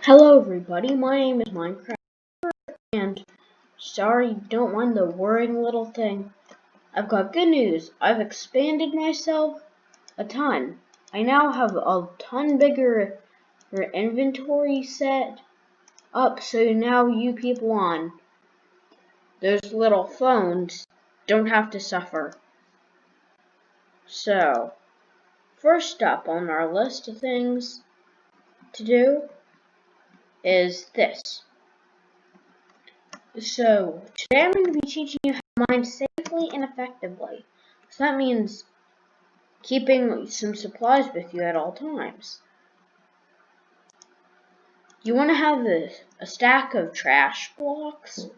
Hello everybody, my name is Minecraft, and sorry, don't mind the worrying little thing. I've got good news. I've expanded myself a ton. I now have a ton bigger inventory set up, so now you people on those little phones don't have to suffer. So, first up on our list of things to do is this. So, today I'm going to be teaching you how to mine safely and effectively. So that means keeping some supplies with you at all times. You want to have a stack of trash blocks,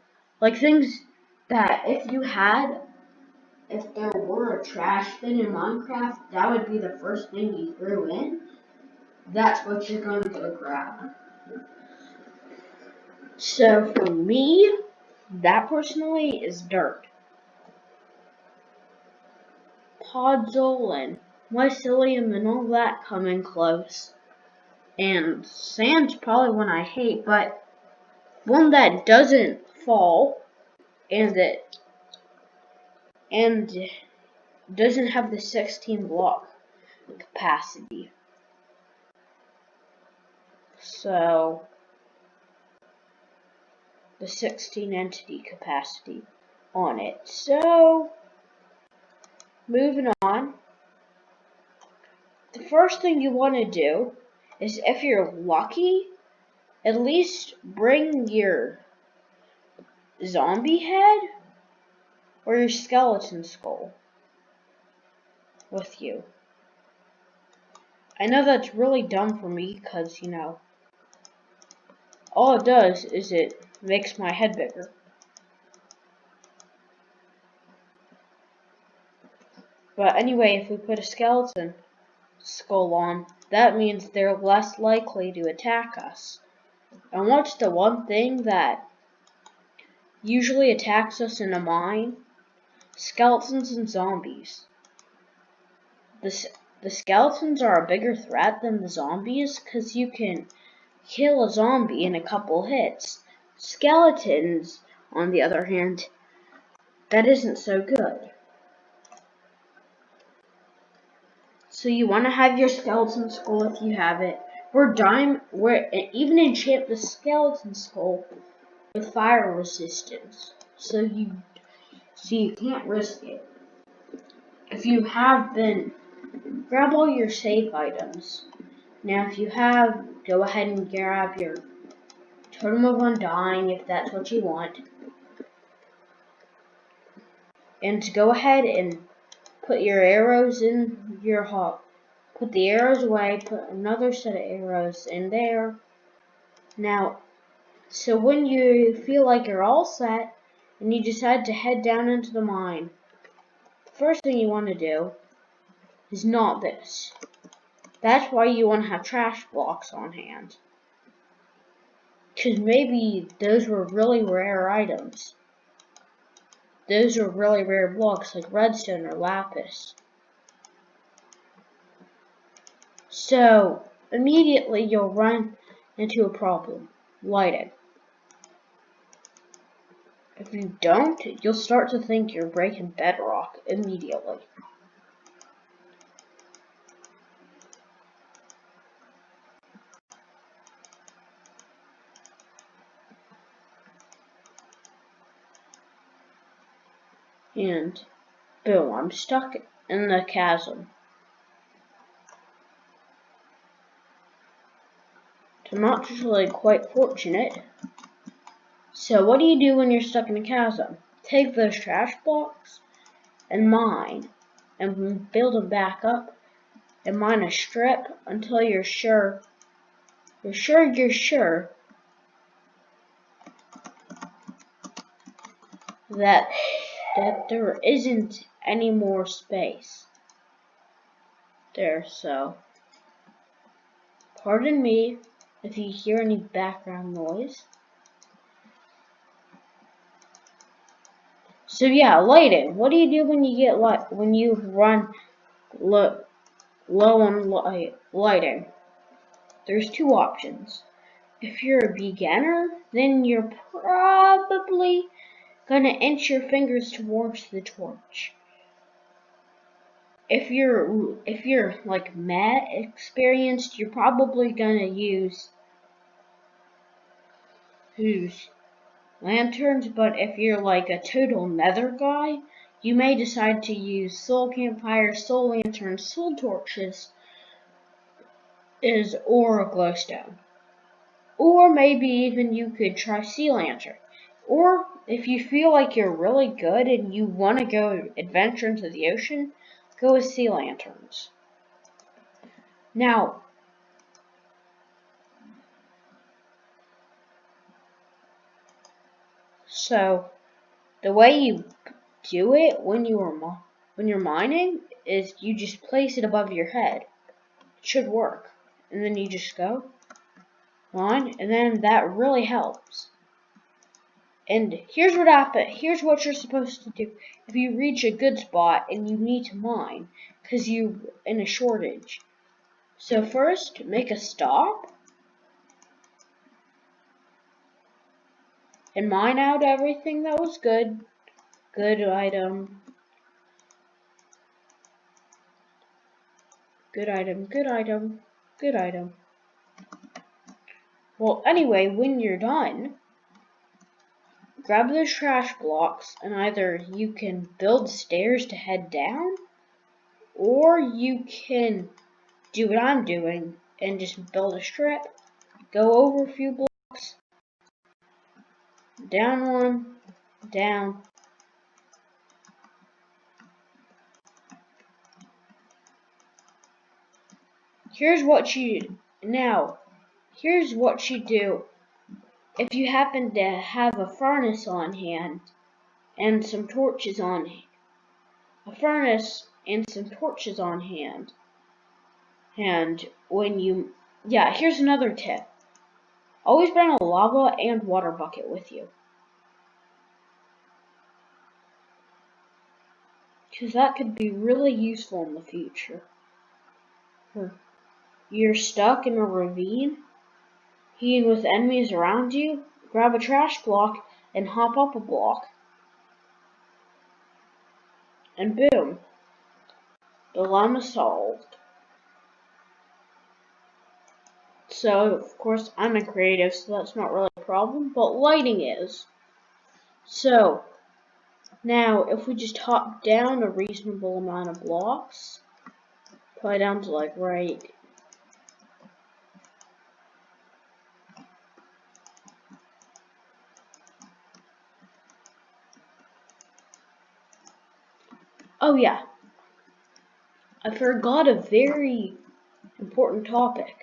like things that if there were a trash bin in Minecraft, that would be the first thing you threw in. That's what you're going to grab. So for me, that personally is dirt. Podzol and mycelium and all that come in close. And sand's probably one I hate, but one that doesn't fall and doesn't have the 16 block capacity. So the 16 entity capacity on it. So moving on. The first thing you want to do is, if you're lucky, at least bring your zombie head or your skeleton skull with you. I know that's really dumb for me because, all it does is it makes my head bigger. But anyway, if we put a skeleton skull on, that means they're less likely to attack us. And what's the one thing that usually attacks us in a mine? Skeletons and zombies. The skeletons are a bigger threat than the zombies because you can kill a zombie in a couple hits. Skeletons, on the other hand, that isn't so good. So you want to have your skeleton skull if you have it. Even enchant the skeleton skull with fire resistance. So you can't risk it. If you have, then grab all your safe items. Now if you have, go ahead and grab your Totem of Undying if that's what you want. And to go ahead and put your arrows in your hop. Put the arrows away, put another set of arrows in there. Now, so when you feel like you're all set and you decide to head down into the mine, the first thing you want to do is not this. That's why you want to have trash blocks on hand. Because maybe those were really rare items. Those are really rare blocks like redstone or lapis. So, immediately you'll run into a problem. Lighting. If you don't, you'll start to think you're breaking bedrock immediately. And boom, I'm stuck in the chasm. I'm actually quite fortunate. So what do you do when you're stuck in a chasm? Take those trash blocks and mine, and build them back up, and mine a strip until you're sure that there isn't any more space there. So pardon me if you hear any background noise. So yeah, lighting. What do you do when you get when you run low on lighting? There's two options. If you're a beginner, then you're probably gonna inch your fingers towards the torch. If you're like experienced, you're probably gonna use lanterns, but if you're like a total nether guy, you may decide to use soul campfires, soul lanterns, soul torches, or a glowstone. Or maybe even you could try sea lantern. Or if you feel like you're really good and you want to go adventure into the ocean, go with sea lanterns. Now, so the way you do it when you're mining is you just place it above your head. It should work, and then you just go mine, and then that really helps. And here's what happens. Here's what you're supposed to do if you reach a good spot and you need to mine because you're in a shortage. So first, make a stop and mine out everything that was good. Good item. Good item. Good item. Good item. Well, anyway, when you're done, grab those trash blocks and either you can build stairs to head down, or you can do what I'm doing and just build a strip, go over a few blocks, down one, down. Here's what you do if you happen to have a furnace on hand and some torches on hand. A furnace and some torches on hand. And here's another tip. Always bring a lava and water bucket with you. Because that could be really useful in the future. You're stuck in a ravine, heating with enemies around you, grab a trash block and hop up a block. And boom. Dilemma solved. So, of course, I'm a creative, so that's not really a problem, but lighting is. So, now, if we just hop down a reasonable amount of blocks, probably down to like right. Oh yeah, I forgot a very important topic.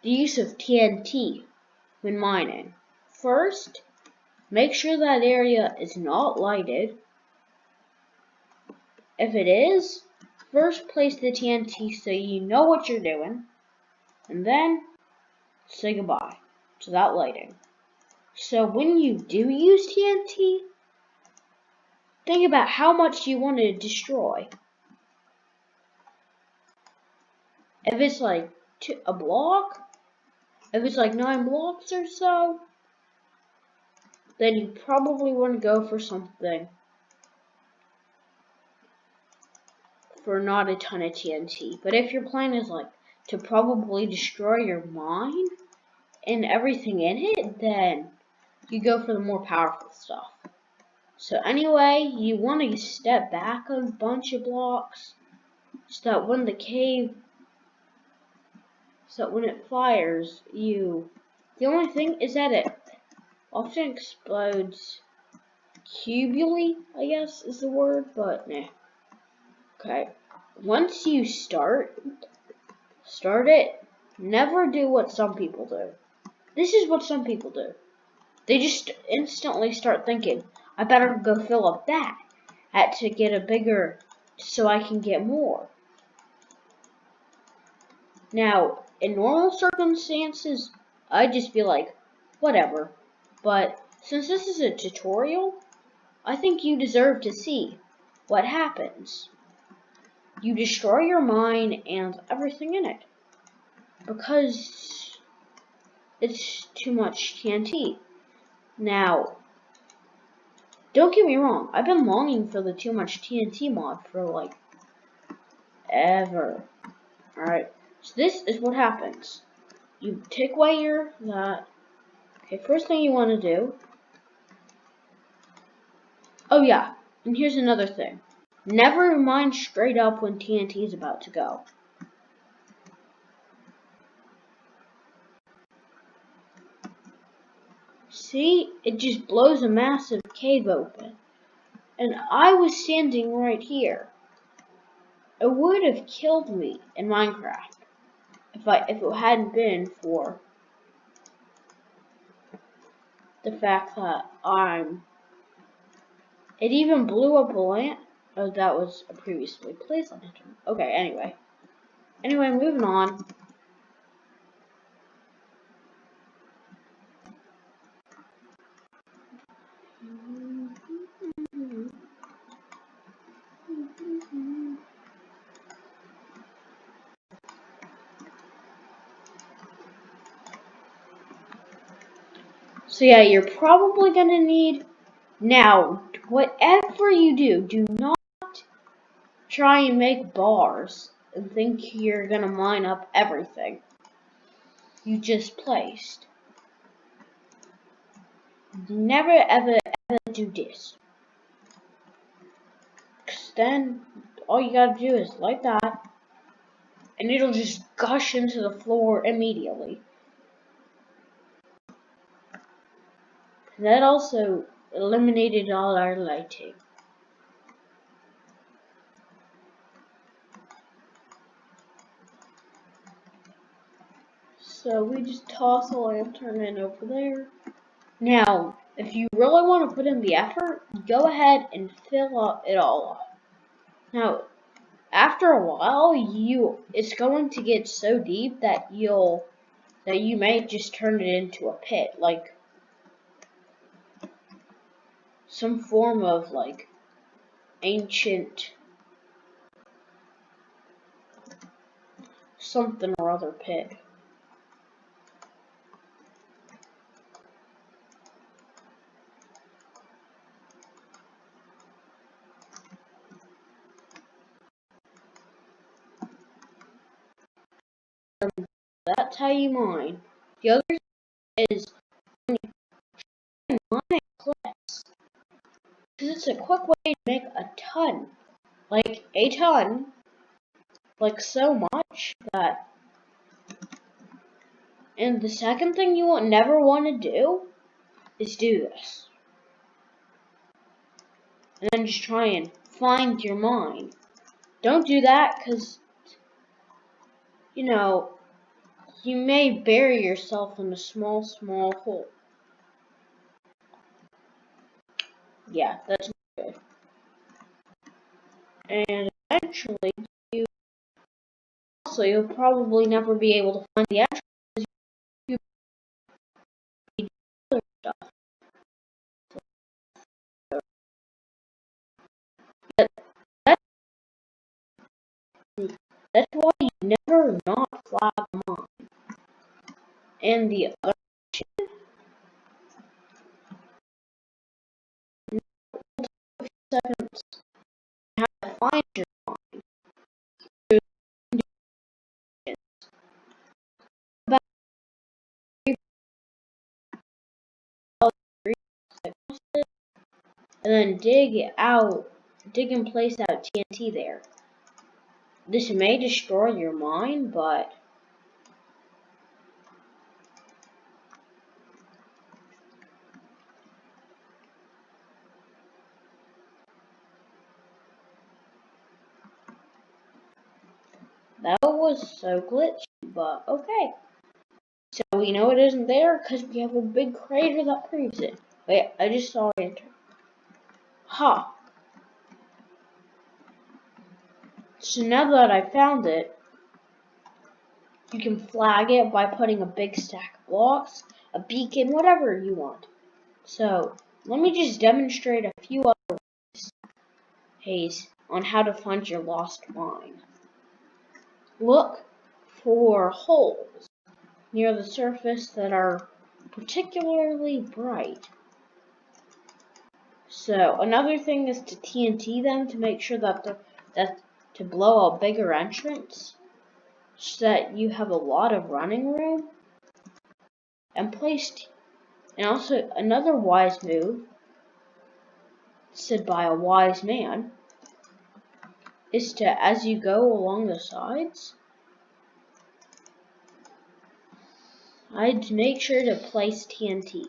The use of TNT when mining. First, make sure that area is not lighted. If it is, first place the TNT so you know what you're doing, and then say goodbye to that lighting. So when you do use TNT, think about how much you want to destroy. If it's like a block, if it's like 9 blocks or so, then you probably want to go for something for not a ton of TNT. But if your plan is like to probably destroy your mine and everything in it, then you go for the more powerful stuff. So anyway, you want to step back a bunch of blocks so that when it fires, the only thing is that it often explodes cubically, I guess is the word, but nah. Okay. Once you start it, never do what some people do. This is what some people do. They just instantly start thinking, I better go fill up that to get a bigger, so I can get more. Now, in normal circumstances, I'd just be like, whatever. But since this is a tutorial, I think you deserve to see what happens. You destroy your mine and everything in it. because it's too much TNT. Now, don't get me wrong, I've been longing for the Too Much TNT mod for like ever. Alright, so this is what happens. You take away that. Okay, first thing you want to do. Oh yeah, and here's another thing. Never mine straight up when TNT is about to go. See, it just blows a massive cave open. And I was standing right here. It would have killed me in Minecraft if it hadn't been for the fact that it even blew up a lamp. Oh, that was a previously placed lantern. Okay, anyway, moving on. So yeah, you're probably gonna need, now, whatever you do not try and make bars and think you're gonna mine up everything you just placed. Never ever do this. 'Cause then all you gotta do is like that, and it'll just gush into the floor immediately. And that also eliminated all our lighting. So we just toss a lantern in over there. Now, if you really want to put in the effort, go ahead and fill it all up. Now, after a while, it's going to get so deep that you may just turn it into a pit, like some form of like ancient something or other pit. That's how you mine. The other is when you mine clips, because it's a quick way to make a ton, like so much that. And the second thing you will never want to do is do this, and then just try and find your mine. Don't do that, because you may bury yourself in a small hole. Yeah, that's not good. And eventually, you'll probably never be able to find the actual, because you need other stuff. But that's why you never not flag a mine. And the other seconds how to find your mine. About 3 seconds, and then dig and place out TNT there. This may destroy your mine, but that was so glitchy, but okay. So we know it isn't there because we have a big crater that proves it. Wait, I just saw it enter. Ha! So now that I found it, you can flag it by putting a big stack of blocks, a beacon, whatever you want. So let me just demonstrate a few other ways on how to find your lost mine. Look for holes near the surface that are particularly bright. So another thing is to TNT them to make sure that to blow a bigger entrance so that you have a lot of running room. And also another wise move said by a wise man is to, as you go along the sides, I'd make sure to place TNT.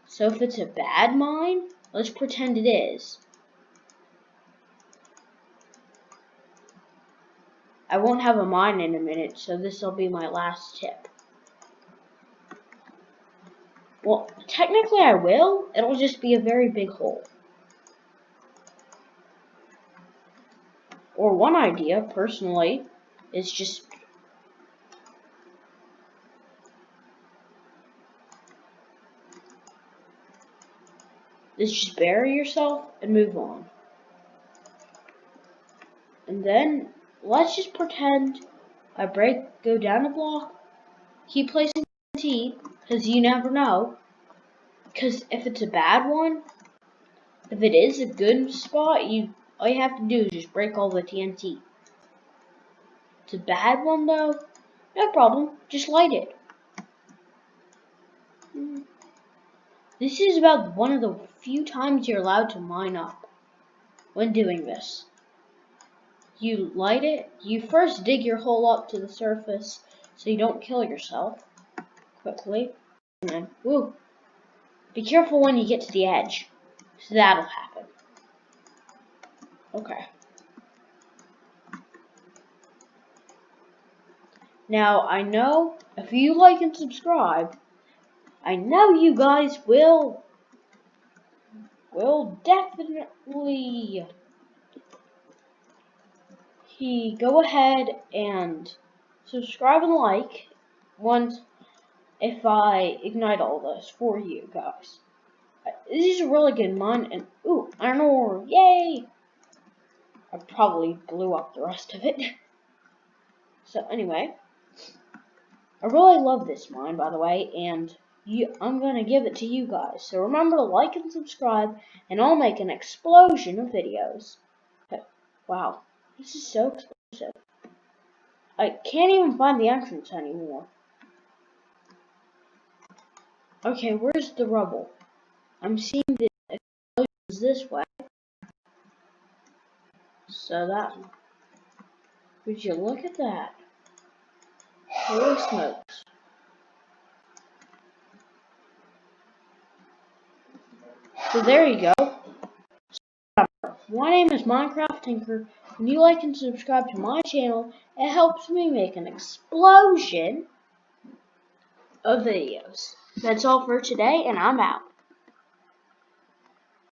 So if it's a bad mine, let's pretend it is. I won't have a mine in a minute, so this will be my last tip. Well, technically I will. It'll just be a very big hole. Or one idea, personally, is just bury yourself and move on. And then let's just pretend I go down a block, keep placing TNT, because you never know. Because if it's a bad one, if it is a good spot, all you have to do is just break all the TNT. If it's a bad one though, no problem, just light it. This is about one of the few times you're allowed to mine up when doing this. You light it, you first dig your hole up to the surface so you don't kill yourself quickly. And then, woo, be careful when you get to the edge, so that'll happen. Okay. Now, I know if you like and subscribe, I know you guys will definitely go ahead and subscribe and like if I ignite all this for you guys. This is a really good mine, and ooh, iron ore, yay! I probably blew up the rest of it. So anyway, I really love this mine, by the way, and I'm gonna give it to you guys. So remember to like and subscribe, and I'll make an explosion of videos. Wow, this is so explosive. I can't even find the entrance anymore. Okay, where's the rubble? I'm seeing the explosions this way. So would you look at that? Holy smokes. So there you go. My name is Minecraft Tinker. When you like and subscribe to my channel, it helps me make an explosion of videos. That's all for today, and I'm out.